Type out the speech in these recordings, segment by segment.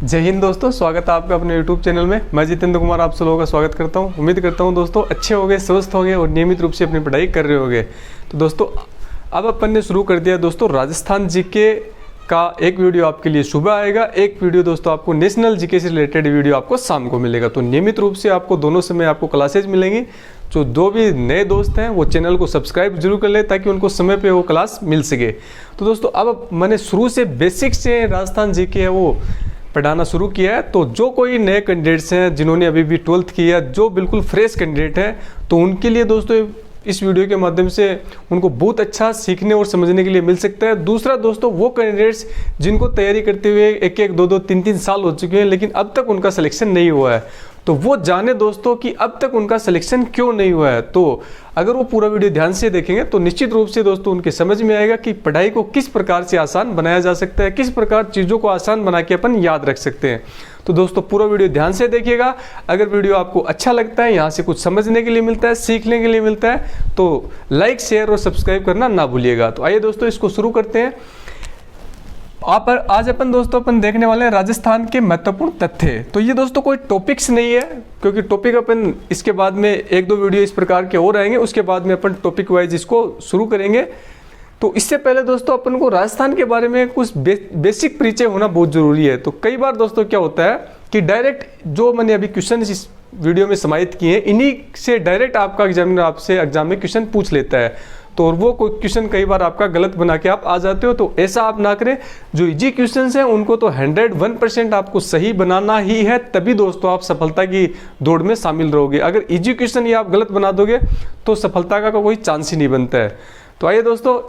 जय हिंद दोस्तों, स्वागत है आपका अपने YouTube चैनल में। मैं जितेंद्र कुमार आप सब लोगों का स्वागत करता हूं। उम्मीद करता हूं दोस्तों अच्छे होंगे, स्वस्थ होंगे और नियमित रूप से अपनी पढ़ाई कर रहे होंगे। तो दोस्तों अब अपन ने शुरू कर दिया दोस्तों राजस्थान जीके का एक वीडियो आपके लिए सुबह आएगा, एक वीडियो दोस्तों आपको नेशनल जीके से रिलेटेड वीडियो आपको शाम को मिलेगा। तो नियमित रूप से आपको दोनों समय आपको क्लासेज मिलेंगी। जो भी नए दोस्त हैं वो चैनल को सब्सक्राइब जरूर कर ले ताकि उनको समय पे वो क्लास मिल सके। तो दोस्तों अब मैंने शुरू से बेसिक से राजस्थान जीके है वो पढ़ाना शुरू किया है। तो जो कोई नए कैंडिडेट्स हैं जिन्होंने अभी भी 12th किया, जो बिल्कुल फ्रेश कैंडिडेट हैं, तो उनके लिए दोस्तों इस वीडियो के माध्यम से उनको बहुत अच्छा सीखने और समझने के लिए मिल सकता है। दूसरा दोस्तों वो कैंडिडेट्स जिनको तैयारी करते हुए एक एक दो दो तीन तीन साल हो चुके हैं लेकिन अब तक उनका सिलेक्शन नहीं हुआ है, तो वो जाने दोस्तों कि अब तक उनका सिलेक्शन क्यों नहीं हुआ है। तो अगर वो पूरा वीडियो ध्यान से देखेंगे तो निश्चित रूप से दोस्तों उनके समझ में आएगा कि पढ़ाई को किस प्रकार से आसान बनाया जा सकता है, किस प्रकार चीज़ों को आसान बना के अपन याद रख सकते हैं। तो दोस्तों पूरा वीडियो ध्यान से देखिएगा। अगर वीडियो आपको अच्छा लगता है, यहाँ से कुछ समझने के लिए मिलता है, सीखने के लिए मिलता है, तो लाइक शेयर और सब्सक्राइब करना ना भूलिएगा। तो आइए दोस्तों इसको शुरू करते हैं। आज अपन दोस्तों देखने वाले हैं राजस्थान के महत्वपूर्ण तथ्य। तो ये दोस्तों कोई टॉपिक्स नहीं है, क्योंकि टॉपिक अपन इसके बाद में एक दो वीडियो इस प्रकार के और आएंगे, उसके बाद में अपन टॉपिक वाइज इसको शुरू करेंगे। तो इससे पहले दोस्तों अपन को राजस्थान के बारे में कुछ बेसिक परिचय होना बहुत जरूरी है। तो कई बार दोस्तों क्या होता है कि डायरेक्ट जो मैंने अभी क्वेश्चन इस वीडियो में समाहित किए हैं, इन्हीं से डायरेक्ट आपका एग्जामिनर आपसे एग्जाम में क्वेश्चन पूछ लेता है। तो वो कोई क्वेश्चन कई बार आपका गलत बना के आप आ जाते हो, तो ऐसा आप ना करें। जो इजी क्वेश्चन हैं उनको तो 101% आपको सही बनाना ही है, तभी दोस्तों आप सफलता की दौड़ में शामिल रहोगे। अगर इजी क्वेश्चन ये आप गलत बना दोगे तो सफलता का कोई चांस ही नहीं बनता है। तो आइए दोस्तों,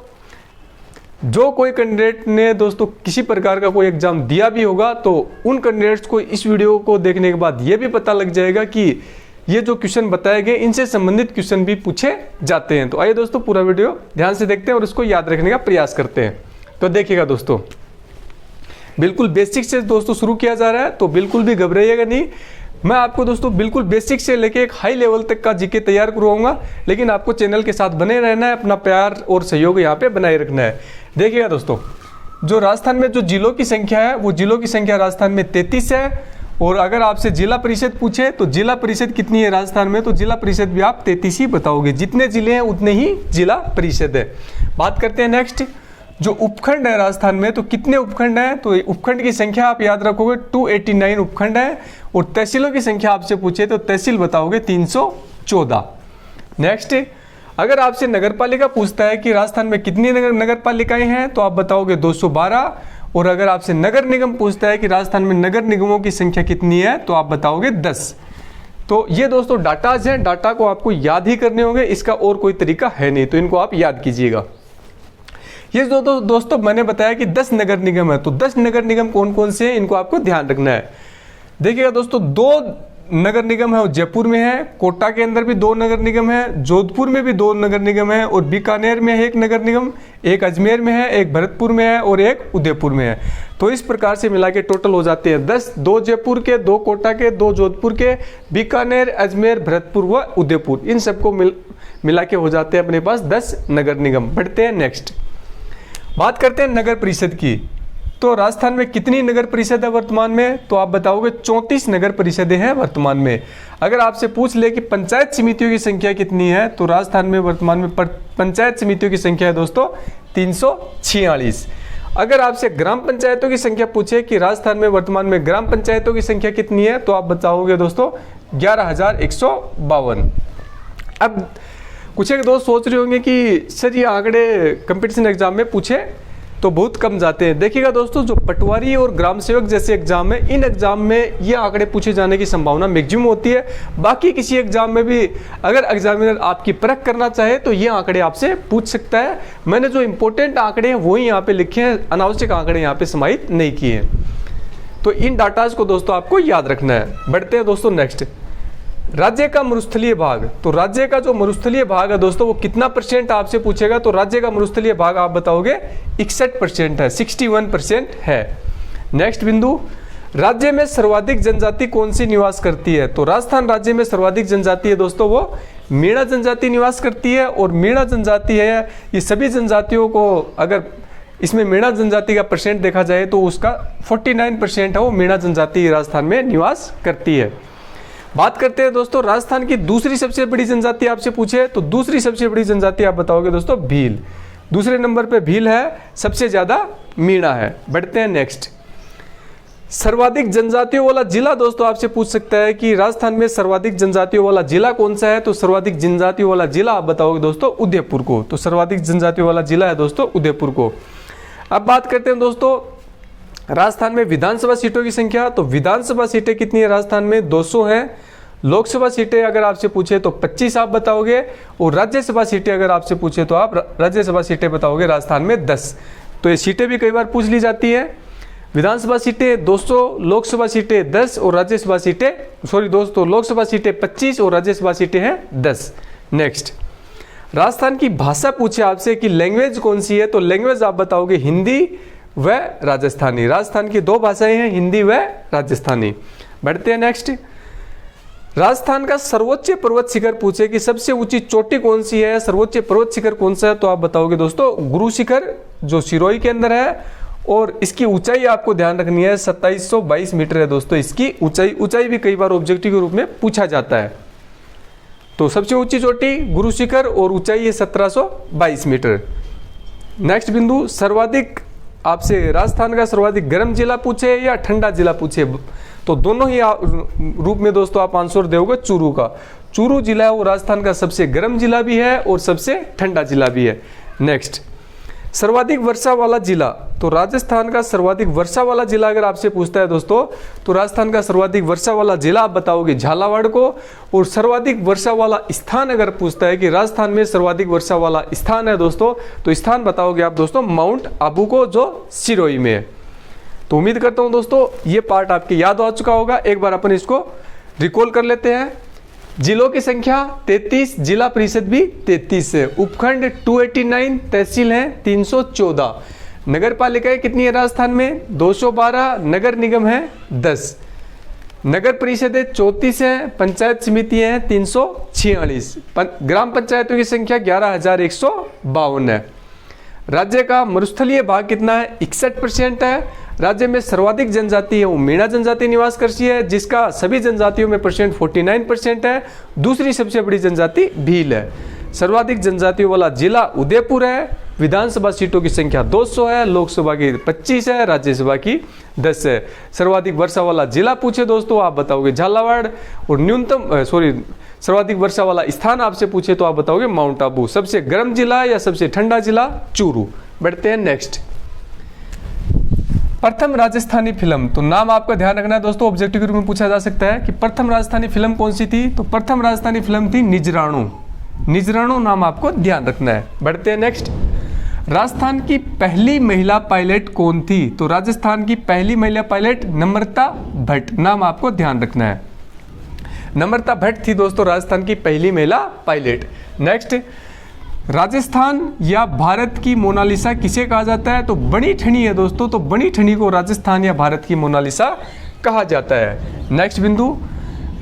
जो कोई कैंडिडेट ने दोस्तों किसी प्रकार का कोई एग्जाम दिया भी होगा तो उन कैंडिडेट्स को इस वीडियो को देखने के बाद ये भी पता लग जाएगा कि ये जो क्वेश्चन बताए गए इनसे संबंधित क्वेश्चन भी पूछे जाते हैं। तो आइए दोस्तों पूरा वीडियो ध्यान से देखते हैं और इसको याद रखने का प्रयास करते हैं। तो देखिएगा दोस्तों, बिल्कुल बेसिक से दोस्तों शुरू किया जा रहा है, तो बिल्कुल भी घबराइएगा नहीं। मैं आपको दोस्तों बिल्कुल बेसिक से लेके एक हाई लेवल तक का जीके तैयार करवाऊंगा, लेकिन आपको चैनल के साथ बने रहना है, अपना प्यार और सहयोग यहाँ पे बनाए रखना है। देखिएगा दोस्तों, जो राजस्थान में जो जिलों की संख्या है वो जिलों की संख्या राजस्थान में 33 है। और अगर आपसे जिला परिषद पूछे तो जिला परिषद कितनी है राजस्थान में, तो जिला परिषद भी आप 33 ही बताओगे। जितने जिले हैं उतने ही जिला परिषद है। बात करते हैं नेक्स्ट, जो उपखंड है राजस्थान में, तो कितने उपखंड हैं, तो उपखंड की संख्या आप याद रखोगे 289 उपखंड है। और तहसीलों की संख्या आपसे पूछे तो तहसील बताओगे 314। नेक्स्ट, अगर आपसे नगर पालिका पूछता है कि राजस्थान में कितनी नगर पालिकाएं हैं, तो आप बताओगे 212। और अगर आपसे नगर निगम पूछता है कि राजस्थान में नगर निगमों की संख्या कितनी है, तो आप बताओगे 10। तो ये दोस्तों डाटाज हैं, डाटा को आपको याद ही करने होंगे, इसका और कोई तरीका है नहीं, तो इनको आप याद कीजिएगा। ये दोस्तों मैंने बताया कि 10 नगर निगम है, तो 10 नगर निगम कौन कौन से हैं इनको आपको ध्यान रखना है। देखिएगा दोस्तों, 2 नगर निगम है वो जयपुर में है, कोटा के अंदर भी 2 नगर निगम है, जोधपुर में भी 2 नगर निगम है, और बीकानेर में है 1 नगर निगम, एक अजमेर में है, एक भरतपुर में है और एक उदयपुर में है। तो इस प्रकार से मिला के टोटल हो जाते हैं 10, 2 जयपुर के, 2 कोटा के, 2 जोधपुर के, बीकानेर, अजमेर, भरतपुर व उदयपुर, इन सबको मिला के हो जाते हैं अपने पास 10 नगर निगम। बढ़ते हैं नेक्स्ट, बात करते हैं नगर परिषद की। तो राजस्थान में कितनी नगर परिषद है वर्तमान में, तो आप बताओगे 34 नगर परिषदें हैं वर्तमान में। अगर आपसे पूछ ले कि पंचायत समितियों की संख्या कितनी है, तो राजस्थान में वर्तमान में पंचायत समितियों की संख्या है दोस्तों 346। अगर आपसे ग्राम पंचायतों की संख्या पूछे कि राजस्थान में वर्तमान में ग्राम पंचायतों की संख्या कितनी है, तो आप बताओगे दोस्तों 11,152। अब कुछ एक दोस्त सोच रहे होंगे कि सर ये आंकड़े कंपटीशन एग्जाम में पूछे तो बहुत कम जाते हैं। देखिएगा दोस्तों, जो पटवारी और ग्राम सेवक जैसे एग्जाम है, इन एग्जाम में ये आंकड़े पूछे जाने की संभावना मैक्सिमम होती है। बाकी किसी एग्जाम में भी अगर एग्जामिनर आपकी परख करना चाहे तो ये आंकड़े आपसे पूछ सकता है। मैंने जो इंपॉर्टेंट आंकड़े हैं वही यहाँ पे लिखे हैं, अनावश्यक आंकड़े यहाँ पे समाहित नहीं किए हैं। तो इन डाटाज को दोस्तों आपको याद रखना है। बढ़ते हैं दोस्तों नेक्स्ट, राज्य का मरुस्थलीय भाग। तो राज्य का जो मरुस्थलीय भाग है दोस्तों वो कितना % आपसे पूछेगा, तो राज्य का मरुस्थलीय भाग आप बताओगे 61% है, 61% है। नेक्स्ट बिंदु, राज्य में सर्वाधिक जनजाति कौन सी निवास करती है, तो राजस्थान राज्य में सर्वाधिक जनजाति है दोस्तों वो मीणा जनजाति निवास करती है। और मीणा जनजाति है, ये सभी जनजातियों को अगर इसमें मीणा जनजाति का परसेंट देखा जाए तो उसका 49% है, वो मीणा जनजाति राजस्थान में निवास करती है। बात करते हैं दोस्तों राजस्थान की दूसरी सबसे बड़ी जनजाति आपसे पूछे तो दूसरी सबसे बड़ी जनजाति आप बताओगे दोस्तों भील। दूसरे नंबर पे भील है, सबसे ज्यादा मीणा है। बढ़ते हैं नेक्स्ट। सर्वाधिक जनजातियों वाला जिला दोस्तों आपसे पूछ सकता है कि राजस्थान में सर्वाधिक जनजातियों वाला जिला कौन सा है, तो सर्वाधिक जनजातियों वाला जिला आप बताओगे दोस्तों उदयपुर को। तो सर्वाधिक जनजातियों वाला जिला है दोस्तों उदयपुर को। अब बात करते हैं दोस्तों राजस्थान में विधानसभा सीटों की संख्या। तो विधानसभा सीटें कितनी है राजस्थान में? 200 हैं। लोकसभा सीटें अगर आपसे पूछे तो 25 आप बताओगे, और राज्यसभा सीटें अगर आपसे पूछे तो आप राज्यसभा सीटें बताओगे राजस्थान में 10। तो ये सीटें भी कई बार पूछ ली जाती है। विधानसभा सीटें 200, लोकसभा सीटें 10 और राज्यसभा सीटें दोस्तों लोकसभा सीटें 25 और राज्यसभा सीटें हैं 10। नेक्स्ट, राजस्थान की भाषा पूछे आपसे कि लैंग्वेज कौन सी है, तो लैंग्वेज आप बताओगे हिंदी व राजस्थानी। राजस्थान की 2 भाषाएं हैं, हिंदी व राजस्थानी। बढ़ते हैं नेक्स्ट। राजस्थान का सर्वोच्च पर्वत शिखर पूछे कि सबसे ऊंची चोटी कौन सी है, सर्वोच्च पर्वत शिखर कौन सा है, तो आप बताओगे दोस्तों गुरु शिखर जो सिरोही के अंदर है, और इसकी ऊंचाई आपको ध्यान रखनी है 2722 मीटर है दोस्तों इसकी ऊंचाई भी कई बार ऑब्जेक्टिव के रूप में पूछा जाता है। तो सबसे ऊंची चोटी गुरु शिखर और ऊंचाई है 1722 मीटर। नेक्स्ट बिंदु, सर्वाधिक आपसे राजस्थान का सर्वाधिक गर्म जिला पूछे या ठंडा जिला पूछे, तो दोनों ही रूप में दोस्तों आप आंसर दोगे चूरू का। चूरू जिला है वो राजस्थान का सबसे गर्म जिला भी है और सबसे ठंडा जिला भी है। नेक्स्ट, सर्वाधिक वर्षा वाला जिला। तो राजस्थान का सर्वाधिक वर्षा वाला जिला अगर आपसे पूछता है दोस्तों, तो राजस्थान का सर्वाधिक वर्षा वाला जिला आप बताओगे झालावाड़ को, और सर्वाधिक वर्षा वाला स्थान अगर पूछता है कि राजस्थान में सर्वाधिक वर्षा वाला स्थान है दोस्तों, तो स्थान बताओगे आप दोस्तों माउंट आबू को जो सिरोही में है। तो उम्मीद करता हूं दोस्तों ये पार्ट आपके याद आ चुका होगा। एक बार अपन इसको रिकॉल कर लेते हैं। जिलों की संख्या 33, जिला परिषद भी 33 है, उपखंड 289, तहसील है 314, नगर पालिकाएं कितनी है राजस्थान में 212, नगर निगम है 10, नगर परिषद 34 है, पंचायत समिति है 346, ग्राम पंचायतों की संख्या 11,152 है। राज्य का मरुस्थलीय भाग कितना है 61% है। राज्य में सर्वाधिक जनजाति है वो मीणा जनजाति निवास करती है, जिसका सभी जनजातियों में परसेंट 49% है। दूसरी सबसे बड़ी जनजाति भील है। सर्वाधिक जनजातियों वाला जिला उदयपुर है। विधानसभा सीटों की संख्या 200 है, लोकसभा की 25 है, राज्यसभा की 10 है। सर्वाधिक वर्षा वाला जिला पूछे दोस्तों आप बताओगे झालावाड़, और सर्वाधिक वर्षा वाला स्थान आपसे पूछे तो आप बताओगे माउंट आबू। सबसे गर्म जिला या सबसे ठंडा जिला चूरू। बढ़ते हैं नेक्स्ट। प्रथम राजस्थानी फिल्म, तो नाम आपका ध्यान रखना है दोस्तों, ऑब्जेक्टिव के रूप में पूछा जा सकता है कि प्रथम राजस्थानी फिल्म कौन सी थी, तो प्रथम राजस्थानी फिल्म थी निजराणु। निजराणु नाम आपको ध्यान रखना है। बढ़ते हैं नेक्स्ट। राजस्थान की पहली महिला पायलट कौन थी, तो राजस्थान की पहली महिला पायलट नम्रता भट्ट, नाम आपको ध्यान रखना है। नम्रता भट्ट थी दोस्तों राजस्थान की पहली महिला पायलट। नेक्स्ट, राजस्थान या भारत की मोनालिसा किसे कहा जाता है, तो बनी ठनी है दोस्तों, तो बनी ठनी को राजस्थान या भारत की मोनालिसा कहा जाता है। नेक्स्ट बिंदु,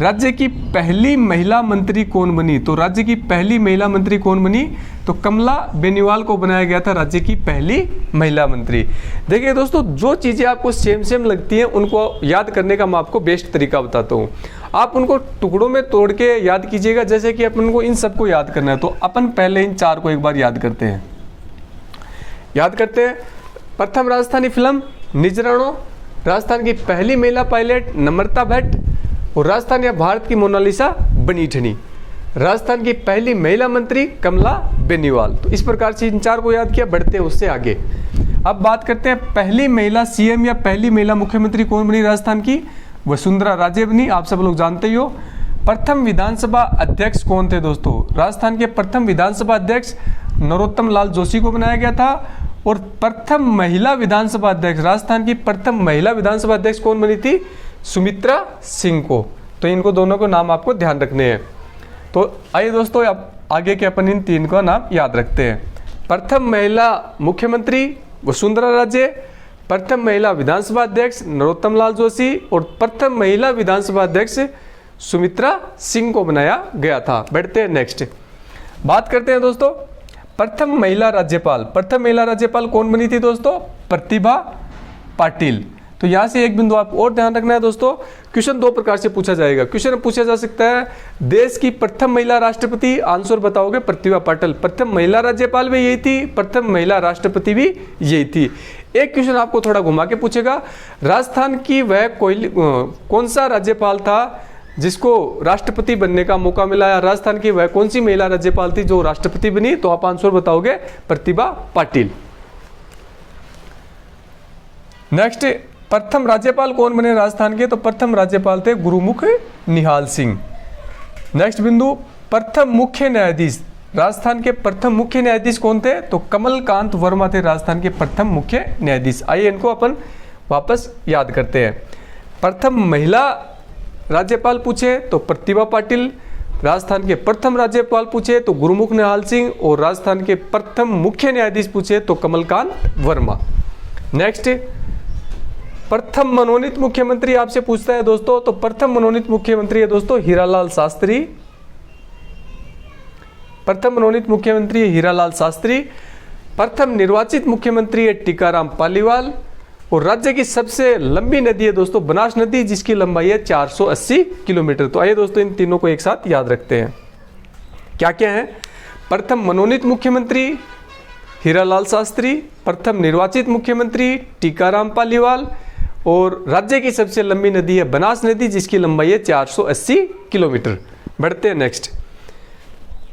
राज्य की पहली महिला मंत्री कौन बनी, तो राज्य की पहली महिला मंत्री कौन बनी, तो कमला बेनीवाल को बनाया गया था राज्य की पहली महिला मंत्री। देखिए दोस्तों, जो चीज़ें आपको सेम लगती हैं उनको याद करने का मैं आपको बेस्ट तरीका बताता हूँ। आप उनको टुकड़ों में तोड़ के याद कीजिएगा, जैसे कि अपन को इन सबको याद करना है। तो अपन पहले इन 4 को एक बार याद करते हैं। प्रथम राजस्थानी फिल्म निजराणु, राजस्थान की पहली महिला पायलट नम्रता भट्ट, और राजस्थान या भारत की मोनालिसा बनी ठनी। राजस्थान की पहली महिला मंत्री कमला बेनीवाल। तो इस प्रकार से इन 4 को याद किया। बढ़ते हैं उससे आगे। अब बात करते हैं पहली महिला सीएम या पहली महिला मुख्यमंत्री कौन बनी राजस्थान की, वसुंधरा राजे बनी, आप सब लोग जानते ही हो। प्रथम विधानसभा अध्यक्ष कौन थे दोस्तों, राजस्थान के प्रथम विधानसभा अध्यक्ष नरोत्तम लाल जोशी को बनाया गया था। और प्रथम महिला विधानसभा अध्यक्ष, राजस्थान की प्रथम महिला विधानसभा अध्यक्ष कौन बनी थी, सुमित्रा सिंह को। तो इनको दोनों को नाम आपको ध्यान रखने हैं। तो आइए दोस्तों अब आगे के अपन इन 3 का नाम याद रखते हैं। प्रथम महिला मुख्यमंत्री वसुंधरा राजे, प्रथम महिला विधानसभा अध्यक्ष नरोत्तम लाल जोशी, और प्रथम महिला विधानसभा अध्यक्ष सुमित्रा सिंह को बनाया गया था। बढ़ते हैं नेक्स्ट। बात करते हैं दोस्तों प्रथम महिला राज्यपाल कौन बनी थी दोस्तों? प्रतिभा पाटिल। तो यहां से एक बिंदु आप और ध्यान रखना है दोस्तों, क्वेश्चन दो प्रकार से पूछा जाएगा। क्वेश्चन पूछा जा सकता है देश की प्रथम महिला राष्ट्रपति, आंसर बताओगे प्रतिभा पाटिल। प्रथम महिला राज्यपाल भी यही थी, प्रथम महिला राष्ट्रपति भी यही थी। एक क्वेश्चन आपको थोड़ा घुमा के पूछेगा, राजस्थान की वह कौन सा राज्यपाल था जिसको राष्ट्रपति बनने का मौका मिला, या राजस्थान की वह कौन सी महिला राज्यपाल थी जो राष्ट्रपति बनी? तो आप आंसर बताओगे प्रतिभा पाटिल। नेक्स्ट, प्रथम राज्यपाल कौन बने राजस्थान के? तो प्रथम राज्यपाल थे गुरुमुख निहाल सिंह। नेक्स्ट बिंदु, प्रथम मुख्य न्यायाधीश, राजस्थान के प्रथम मुख्य न्यायाधीश कौन थे? तो कमलकांत वर्मा थे राजस्थान के प्रथम मुख्य न्यायाधीश। आइए इनको अपन वापस याद करते हैं। प्रथम महिला राज्यपाल पूछे तो प्रतिभा पाटिल, राजस्थान के प्रथम राज्यपाल पूछे तो गुरुमुख निहाल सिंह, और राजस्थान के प्रथम मुख्य न्यायाधीश पूछे तो कमलकांत वर्मा। नेक्स्ट, प्रथम मनोनीत मुख्यमंत्री आपसे पूछता है दोस्तों, तो प्रथम मनोनीत मुख्यमंत्री है दोस्तों हीरालाल शास्त्री। प्रथम मनोनीत मुख्यमंत्री है हीरालाल शास्त्री। प्रथम निर्वाचित मुख्यमंत्री है टीकाराम पालीवाल। और राज्य की सबसे लंबी नदी है दोस्तों बनास नदी, जिसकी लंबाई है 480 किलोमीटर। तो आइए दोस्तों इन तीनों को एक साथ याद रखते हैं। क्या क्या है? प्रथम मनोनीत मुख्यमंत्री हीरालाल शास्त्री, प्रथम निर्वाचित मुख्यमंत्री टीकाराम पालीवाल, और राज्य की सबसे लंबी नदी है बनास नदी, जिसकी लंबाई है 480 किलोमीटर। बढ़ते हैं नेक्स्ट।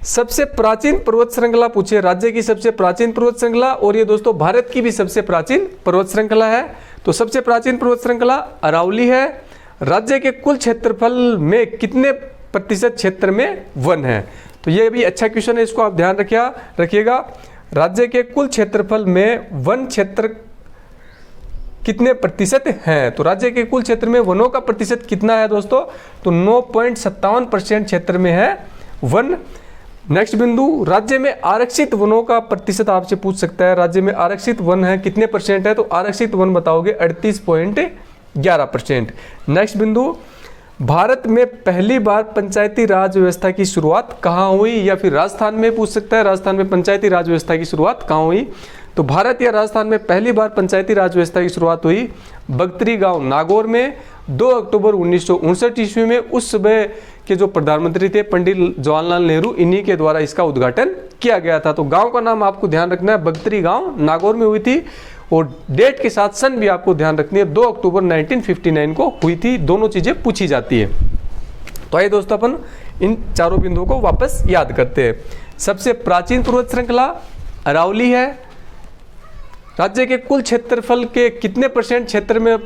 सबसे प्राचीन पर्वत श्रृंखला पूछे, राज्य की सबसे प्राचीन पर्वत श्रृंखला, और ये दोस्तों भारत की भी सबसे प्राचीन पर्वत श्रृंखला है। तो सबसे प्राचीन पर्वत श्रृंखला अरावली है। राज्य के कुल क्षेत्रफल में कितने प्रतिशत क्षेत्र में वन है? तो ये भी अच्छा क्वेश्चन है, इसको आप ध्यान रखिएगा। राज्य के कुल क्षेत्रफल में वन क्षेत्र कितने प्रतिशत हैं? तो राज्य के कुल क्षेत्र में वनों का प्रतिशत कितना है दोस्तों? तो 9.57% क्षेत्र में है वन। नेक्स्ट बिंदु, राज्य में आरक्षित वनों का प्रतिशत आपसे पूछ सकता है। राज्य में आरक्षित वन है कितने परसेंट है? तो आरक्षित वन बताओगे 38.11%। नेक्स्ट बिंदु, भारत में पहली बार पंचायती राज व्यवस्था की शुरुआत कहाँ हुई? या फिर राजस्थान में पूछ सकता है, राजस्थान में पंचायती राज व्यवस्था की शुरुआत कहाँ हुई? तो भारत या राजस्थान में पहली बार पंचायती राज व्यवस्था की शुरुआत हुई बगतरी गांव नागौर में 2 अक्टूबर 1959 ईस्वी में। उस समय के जो प्रधानमंत्री थे पंडित जवाहरलाल नेहरू, इन्हीं के द्वारा इसका उद्घाटन किया गया था। तो गांव का नाम आपको ध्यान रखना है, बगतरी गांव नागौर में हुई थी, और डेट के साथ सन भी आपको ध्यान रखनी है, 2 अक्टूबर 1959 को हुई थी। दोनों चीजें पूछी जाती है। तो आइए दोस्तों अपन इन चारों बिंदुओं को वापस याद करते हैं। सबसे प्राचीन पर्वत श्रृंखला अरावली है। राज्य के कुल क्षेत्रफल के कितने परसेंट क्षेत्र में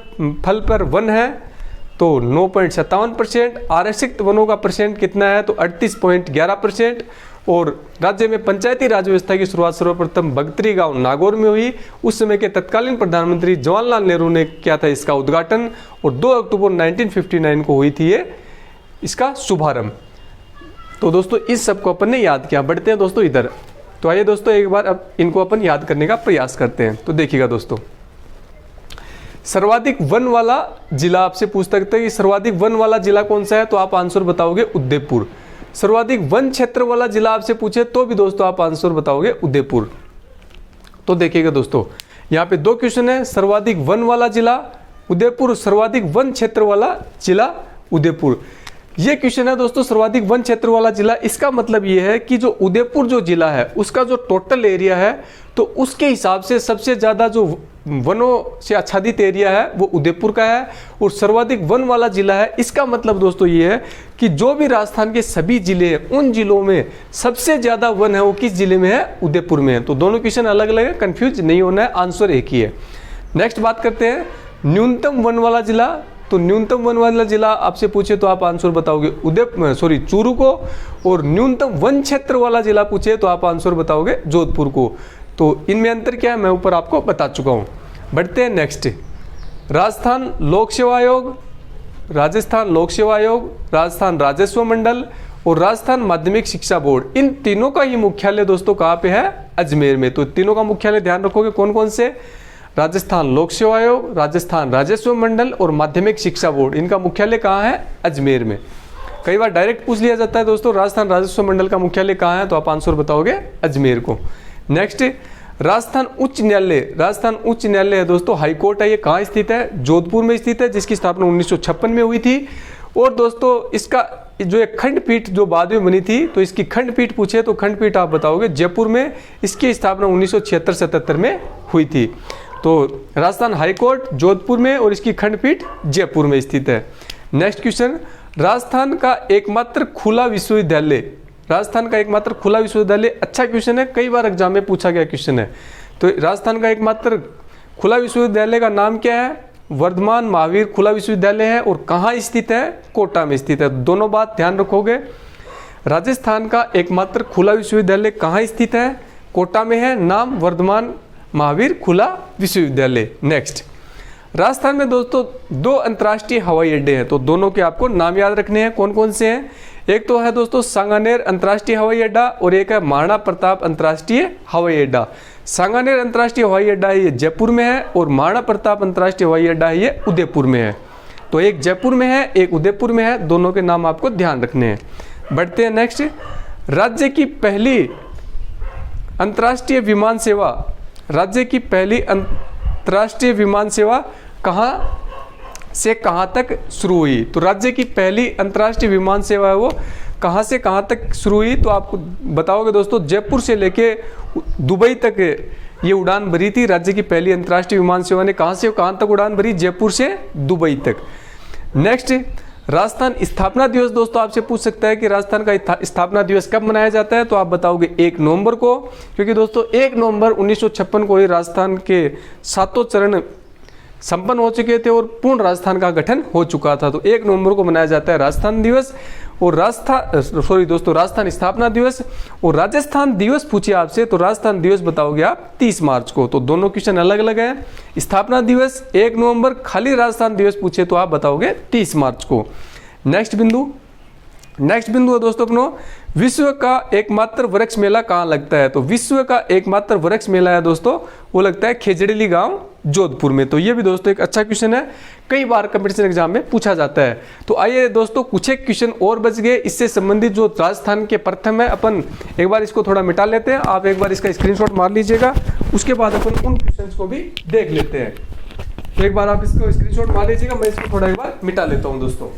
फल पर वन है? तो 9.57%। आरक्षित वनों का परसेंट कितना है? तो 38.11%। और राज्य में पंचायती राज व्यवस्था की शुरुआत सर्वप्रथम बगतरी गांव नागौर में हुई। उस समय के तत्कालीन प्रधानमंत्री जवाहरलाल नेहरू ने किया था इसका उद्घाटन, और 2 अक्टूबर 1959 को हुई थी ये इसका शुभारंभ। तो दोस्तों इस सब को अपन ने याद किया। बढ़ते हैं दोस्तों इधर। तो आइए दोस्तों एक बार अब इनको अपन याद करने का प्रयास करते हैं। तो देखिएगा दोस्तों, सर्वाधिक वन वाला जिला आपसे पूछ सकते हैं कि सर्वाधिक वन वाला जिला कौन सा है? तो आप आंसर बताओगे उदयपुर। सर्वाधिक वन क्षेत्र वाला जिला आपसे पूछे तो भी दोस्तों आप आंसर बताओगे उदयपुर। तो देखिएगा दोस्तों, यहाँ पे 2 क्वेश्चन है। सर्वाधिक वन वाला जिला उदयपुर, सर्वाधिक वन क्षेत्र वाला जिला उदयपुर। ये क्वेश्चन है दोस्तों सर्वाधिक वन क्षेत्र वाला जिला। इसका मतलब ये है कि जो उदयपुर जो जिला है उसका जो टोटल एरिया है, तो उसके हिसाब से सबसे ज्यादा जो वनों से आच्छादित एरिया है वो उदयपुर का है, और सर्वाधिक वन वाला जिला है। इसका मतलब दोस्तों ये है कि जो भी राजस्थान के सभी जिले हैं, उन जिलों में सबसे ज्यादा वन है वो किस जिले में है? उदयपुर में है। तो दोनों क्वेश्चन अलग अलग है, कंफ्यूज नहीं होना है, आंसर एक ही है। नेक्स्ट बात करते हैं न्यूनतम वन वाला जिला। तो न्यूनतम वन वाला जिला आपसे पूछे तो आप आंसर बताओगे चूरू को, और न्यूनतम वन क्षेत्र वाला जिला पूछे तो आप आंसर बताओगे जोधपुर को। तो इनमें अंतर क्या है मैं ऊपर आपको बता चुका हूं। बढ़ते हैं नेक्स्ट। राजस्थान लोक सेवा आयोग, राजस्थान लोक सेवा आयोग, राजस्थान राजस्व मंडल और राजस्थान माध्यमिक शिक्षा बोर्ड, इन तीनों का ही मुख्यालय दोस्तों कहाँ पे है? अजमेर में। तो तीनों का मुख्यालय ध्यान रखोगे कौन कौन से? राजस्थान लोक सेवा आयोग, राजस्थान राजस्व मंडल और माध्यमिक शिक्षा बोर्ड, इनका मुख्यालय कहाँ है? अजमेर में। कई बार डायरेक्ट पूछ लिया जाता है दोस्तों राजस्थान राजस्व मंडल का मुख्यालय कहाँ है, तो आप आंसर बताओगे अजमेर को। नेक्स्ट, राजस्थान उच्च न्यायालय। राजस्थान उच्च न्यायालय है दोस्तों, हाई कोर्ट है, ये कहाँ स्थित है? जोधपुर में स्थित है, जिसकी स्थापना 1956 में हुई थी। और दोस्तों इसका जो एक खंडपीठ जो बाद में बनी थी, तो इसकी खंडपीठ पूछे तो खंडपीठ आप बताओगे जयपुर में, इसकी स्थापना 1976-77 में हुई थी। तो राजस्थान हाई कोर्ट जोधपुर में और इसकी खंडपीठ जयपुर में स्थित है। नेक्स्ट क्वेश्चन, राजस्थान का एकमात्र खुला विश्वविद्यालय। राजस्थान का एकमात्र खुला विश्वविद्यालय, अच्छा क्वेश्चन है, कई बार एग्जाम में पूछा गया क्वेश्चन है। तो राजस्थान का एकमात्र खुला विश्वविद्यालय का नाम क्या है? वर्धमान महावीर खुला विश्वविद्यालय है। और कहाँ स्थित है? कोटा में स्थित है। दोनों बात ध्यान रखोगे। राजस्थान का एकमात्र खुला विश्वविद्यालय कहाँ स्थित है? कोटा में है, नाम वर्धमान महावीर खुला विश्वविद्यालय। नेक्स्ट, राजस्थान में दोस्तों 2 अंतर्राष्ट्रीय हवाई अड्डे हैं, तो दोनों के आपको नाम याद रखने हैं। कौन कौन से हैं? एक तो है दोस्तों सांगानेर अंतर्राष्ट्रीय हवाई अड्डा और एक है महाराणा प्रताप अंतर्राष्ट्रीय हवाई अड्डा। सांगानेर अंतर्राष्ट्रीय हवाई अड्डा है, ये जयपुर में है, और महाराणा प्रताप अंतर्राष्ट्रीय हवाई अड्डा है, ये उदयपुर में है। तो एक जयपुर में है, एक उदयपुर में है, दोनों के नाम आपको ध्यान रखने हैं। बढ़ते हैं नेक्स्ट, राज्य की पहली अंतर्राष्ट्रीय विमान सेवा। राज्य की पहली अंतर्राष्ट्रीय विमान सेवा कहाँ से कहाँ तक शुरू हुई? तो राज्य की पहली अंतर्राष्ट्रीय विमान सेवा है वो कहाँ से कहाँ तक शुरू हुई? तो आपको बताओगे दोस्तों, जयपुर से लेके दुबई तक ये उड़ान भरी थी। राज्य की पहली अंतर्राष्ट्रीय विमान सेवा ने कहाँ से कहाँ तक उड़ान भरी? जयपुर से दुबई तक। नेक्स्ट, राजस्थान स्थापना दिवस। दोस्तों आपसे पूछ सकता है कि राजस्थान का स्थापना दिवस कब मनाया जाता है? तो आप बताओगे 1 नवंबर को, क्योंकि दोस्तों 1 नवंबर 1956 को ही राजस्थान के 7 चरण संपन्न हो चुके थे और पूर्ण राजस्थान का गठन हो चुका था। तो 1 नवंबर को मनाया जाता है राजस्थान दिवस और राजस्थान स्थापना दिवस। और राजस्थान दिवस पूछिए आपसे तो राजस्थान दिवस बताओगे आप 30 मार्च को। तो दोनों क्वेश्चन अलग अलग हैं। स्थापना दिवस 1 नवंबर, खाली राजस्थान दिवस पूछे तो आप बताओगे 30 मार्च को। नेक्स्ट बिंदु है दोस्तों अपनो, विश्व का एकमात्र वृक्ष मेला कहाँ लगता है? तो विश्व का एकमात्र वृक्ष मेला है दोस्तों, वो लगता है खेजड़ेली गांव जोधपुर में। तो ये भी दोस्तों एक अच्छा क्वेश्चन है, कई बार कंपटीशन एग्जाम में पूछा जाता है। तो आइए दोस्तों कुछ एक क्वेश्चन और बच गए, इससे संबंधित जो राजस्थान के प्रथम है, अपन एक बार इसको थोड़ा मिटा लेते हैं। आप एक बार इसका स्क्रीनशॉट मार लीजिएगा, उसके बाद अपन उन क्वेश्चन को भी देख लेते हैं। तो एक बार आप इसको स्क्रीनशॉट मार लीजिएगा, मैं इसको थोड़ा एक बार मिटा लेता हूँ दोस्तों।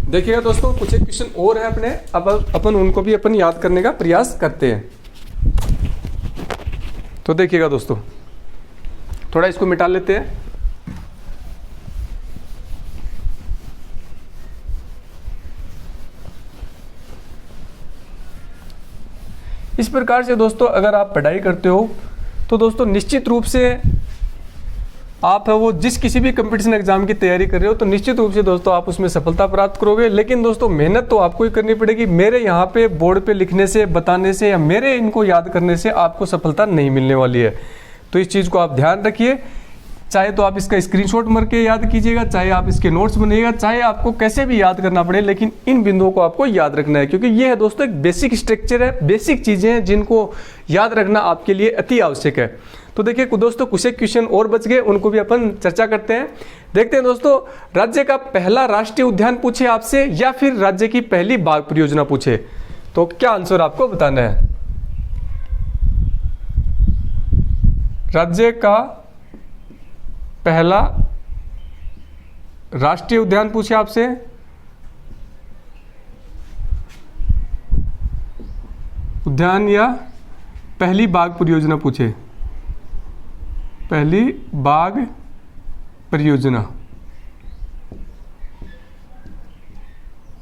देखिएगा दोस्तों कुछ एक क्वेश्चन और है अपने, अब अपन उनको भी अपन याद करने का प्रयास करते हैं। तो देखिएगा दोस्तों, थोड़ा इसको मिटा लेते हैं। इस प्रकार से दोस्तों अगर आप पढ़ाई करते हो तो दोस्तों निश्चित रूप से आप है वो जिस किसी भी कंपटीशन एग्जाम की तैयारी कर रहे हो तो निश्चित रूप से दोस्तों आप उसमें सफलता प्राप्त करोगे। लेकिन दोस्तों मेहनत तो आपको ही करनी पड़ेगी। मेरे यहाँ पे बोर्ड पे लिखने से, बताने से या मेरे इनको याद करने से आपको सफलता नहीं मिलने वाली है। तो इस चीज़ को आप ध्यान रखिए। चाहे तो आप इसका स्क्रीनशॉट मार के याद कीजिएगा, चाहे आप इसके नोट्स बनाइएगा, चाहे आपको कैसे भी याद करना पड़े, लेकिन इन बिंदुओं को आपको याद रखना है, क्योंकि ये है दोस्तों एक बेसिक स्ट्रक्चर है, बेसिक चीज़ें हैं जिनको याद रखना आपके लिए अति आवश्यक है। तो देखिए दोस्तों कुछ एक क्वेश्चन और बच गए, उनको भी अपन चर्चा करते हैं। देखते हैं दोस्तों, राज्य का पहला राष्ट्रीय उद्यान पूछे आपसे या फिर राज्य की पहली बाग परियोजना पूछे, तो क्या आंसर आपको बताना है? राज्य का पहला राष्ट्रीय उद्यान पूछे आपसे, उद्यान या पहली बाग परियोजना पूछे, पहली बाग परियोजना।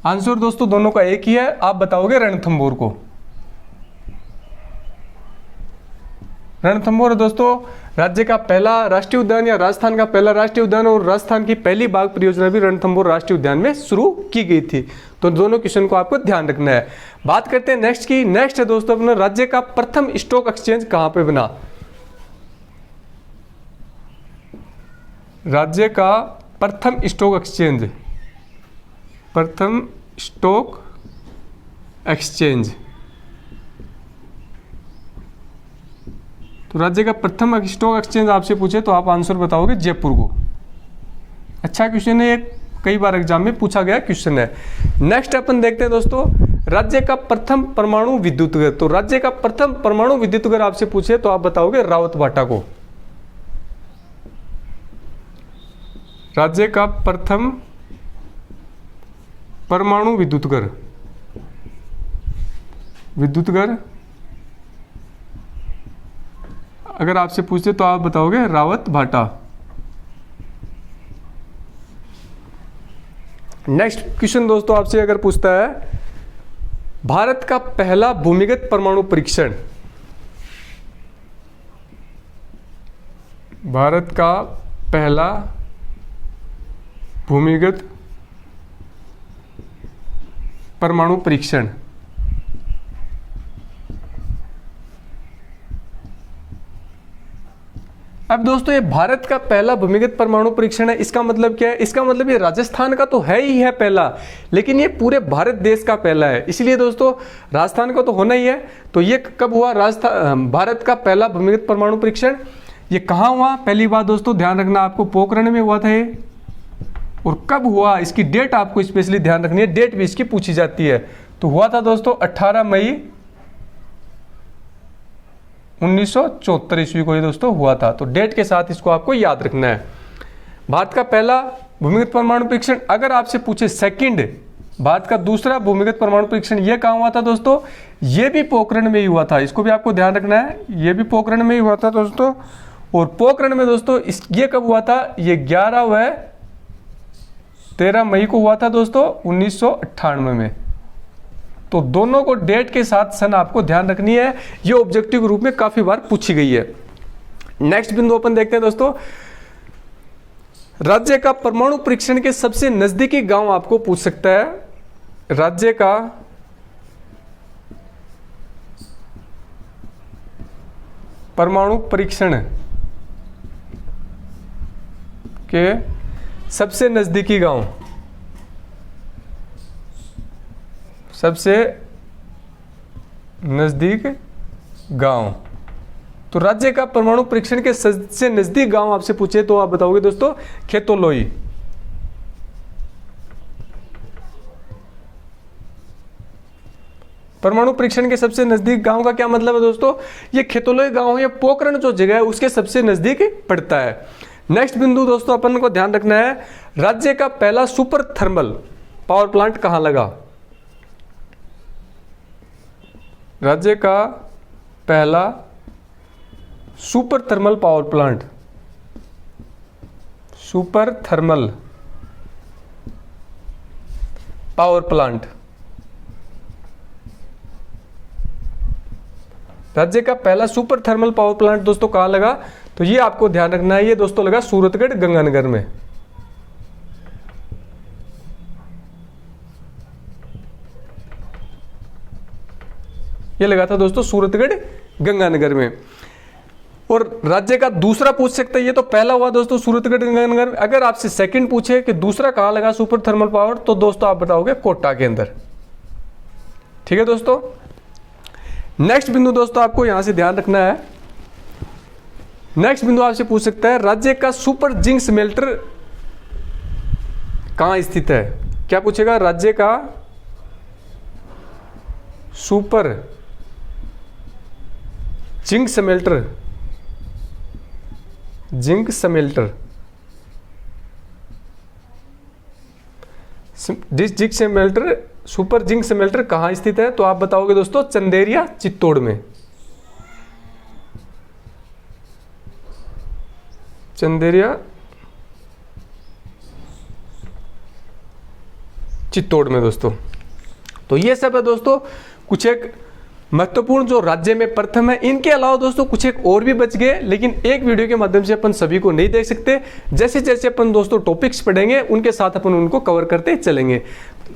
आंसर दोस्तों दोनों का एक ही है, आप बताओगे रणथंभौर को। रणथंभौर दोस्तों राज्य का पहला राष्ट्रीय उद्यान या राजस्थान का पहला राष्ट्रीय उद्यान, और राजस्थान की पहली बाग परियोजना भी रणथंभौर राष्ट्रीय उद्यान में शुरू की गई थी। तो दोनों क्वेश्चन को आपको ध्यान रखना है। बात करते हैं नेक्स्ट की। नेक्स्ट है दोस्तों अपना, राज्य का प्रथम स्टॉक एक्सचेंज कहां पे बना? राज्य का प्रथम स्टॉक एक्सचेंज, प्रथम स्टॉक एक्सचेंज तो राज्य का प्रथम स्टॉक एक्सचेंज आपसे पूछे तो आप आंसर बताओगे जयपुर को। अच्छा क्वेश्चन है, ये कई बार एग्जाम में पूछा गया क्वेश्चन है। नेक्स्ट अपन देखते हैं दोस्तों, राज्य का प्रथम परमाणु विद्युत घर। तो राज्य का प्रथम परमाणु विद्युत घर आपसे पूछे तो आप बताओगे रावतभाटा को। राज्य का प्रथम परमाणु विद्युत घर अगर आपसे पूछे तो आप बताओगे रावतभाटा। नेक्स्ट क्वेश्चन दोस्तों आपसे अगर पूछता है भारत का पहला भूमिगत परमाणु परीक्षण, भारत का पहला भूमिगत परमाणु परीक्षण, अब दोस्तों ये भारत का पहला भूमिगत परमाणु परीक्षण है, इसका मतलब क्या है? इसका मतलब ये राजस्थान का तो है ही है पहला, लेकिन ये पूरे भारत देश का पहला है, इसलिए दोस्तों राजस्थान का तो होना ही है। तो ये कब हुआ भारत का पहला भूमिगत परमाणु परीक्षण? ये कहाँ हुआ? पहली बात दोस्तों ध्यान रखना, आपको पोखरण में हुआ था ये, और कब हुआ इसकी डेट आपको स्पेशली ध्यान रखनी है, डेट भी इसकी पूछी जाती है। तो हुआ था दोस्तों 18 मई 1974 ईस्वी को ये दोस्तों हुआ था। तो डेट के साथ इसको आपको याद रखना है। भारत का पहला भूमिगत परमाणु परीक्षण, अगर आपसे पूछे सेकंड भारत का दूसरा भूमिगत परमाणु परीक्षण ये कहाँ हुआ था दोस्तों? ये भी पोखरण में ही हुआ था, इसको भी आपको ध्यान रखना है, ये भी पोखरण में ही हुआ था दोस्तों। और पोखरण में दोस्तों ये कब हुआ था? ये 11 व 13 मई को हुआ था दोस्तों 1998 में। तो दोनों को डेट के साथ सन आपको ध्यान रखनी है, ये ऑब्जेक्टिव रूप में काफी बार पूछी गई है। नेक्स्ट बिंदु अपन देखते हैं दोस्तों, राज्य का परमाणु परीक्षण के सबसे नजदीकी गांव आपको पूछ सकता है। राज्य का परमाणु परीक्षण के सबसे नजदीकी गांव, सबसे नजदीक गांव, तो राज्य का परमाणु परीक्षण के सबसे नजदीक गांव आपसे पूछे तो आप बताओगे दोस्तों खेतोलोई। परमाणु परीक्षण के सबसे नजदीक गांव का क्या मतलब है दोस्तों? ये खेतोलोई गांव है, पोखरण जो जगह है उसके सबसे नजदीक पड़ता है। नेक्स्ट बिंदु दोस्तों अपन को ध्यान रखना है, राज्य का पहला सुपर थर्मल पावर प्लांट कहां लगा? राज्य का पहला super thermal power plant, super thermal power plant, राज्य का पहला सुपर थर्मल पावर प्लांट दोस्तों कहां लगा? तो ये आपको ध्यान रखना है, ये दोस्तों लगा सूरतगढ़ गंगानगर में। ये लगा था दोस्तों सूरतगढ़ गंगानगर में। और राज्य का दूसरा पूछ सकता है, ये तो पहला हुआ दोस्तों सूरतगढ़ गंगानगर। अगर आपसे सेकंड पूछे कि दूसरा कहां लगा सुपर थर्मल पावर, तो दोस्तों आप बताओगे कोटा के अंदर। ठीक है दोस्तों। नेक्स्ट बिंदु दोस्तों आपको यहां से ध्यान रखना है, नेक्स्ट बिंदु आपसे पूछ सकता है राज्य का सुपर जिंक स्मेल्टर कहां स्थित है? क्या पूछेगा? राज्य का super zinc smelter, zinc smelter, zinc smelter, super zinc smelter कहां स्थित है? तो आप बताओगे दोस्तों चंदेरिया चित्तौड़ में, चंदेरिया चित्तौड़ में दोस्तों। तो ये सब है दोस्तों कुछ एक महत्वपूर्ण जो राज्य में प्रथम है। इनके अलावा दोस्तों कुछ एक और भी बच गए, लेकिन एक वीडियो के माध्यम से अपन सभी को नहीं देख सकते। जैसे जैसे अपन दोस्तों टॉपिक्स पढ़ेंगे उनके साथ अपन उनको कवर करते चलेंगे।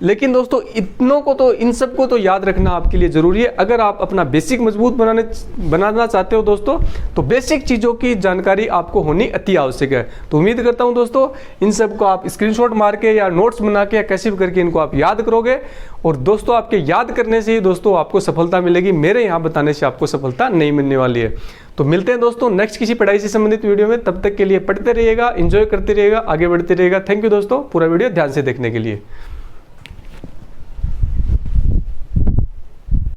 लेकिन दोस्तों इतनों को तो, इन सब को तो याद रखना आपके लिए जरूरी है। अगर आप अपना बेसिक मजबूत बनाना चाहते हो दोस्तों, तो बेसिक चीज़ों की जानकारी आपको होनी अति आवश्यक है। तो उम्मीद करता हूं दोस्तों इन सब को आप स्क्रीनशॉट मार के या नोट्स बना के या कैसे भी करके इनको आप याद करोगे। और दोस्तों आपके याद करने से ही दोस्तों आपको सफलता मिलेगी, मेरे यहाँ बताने से आपको सफलता नहीं मिलने वाली है। तो मिलते हैं दोस्तों नेक्स्ट किसी पढ़ाई से संबंधित वीडियो में। तब तक के लिए पढ़ते रहिएगा, एंजॉय करते रहिएगा, आगे बढ़ते रहिएगा। थैंक यू दोस्तों पूरा वीडियो ध्यान से देखने के लिए।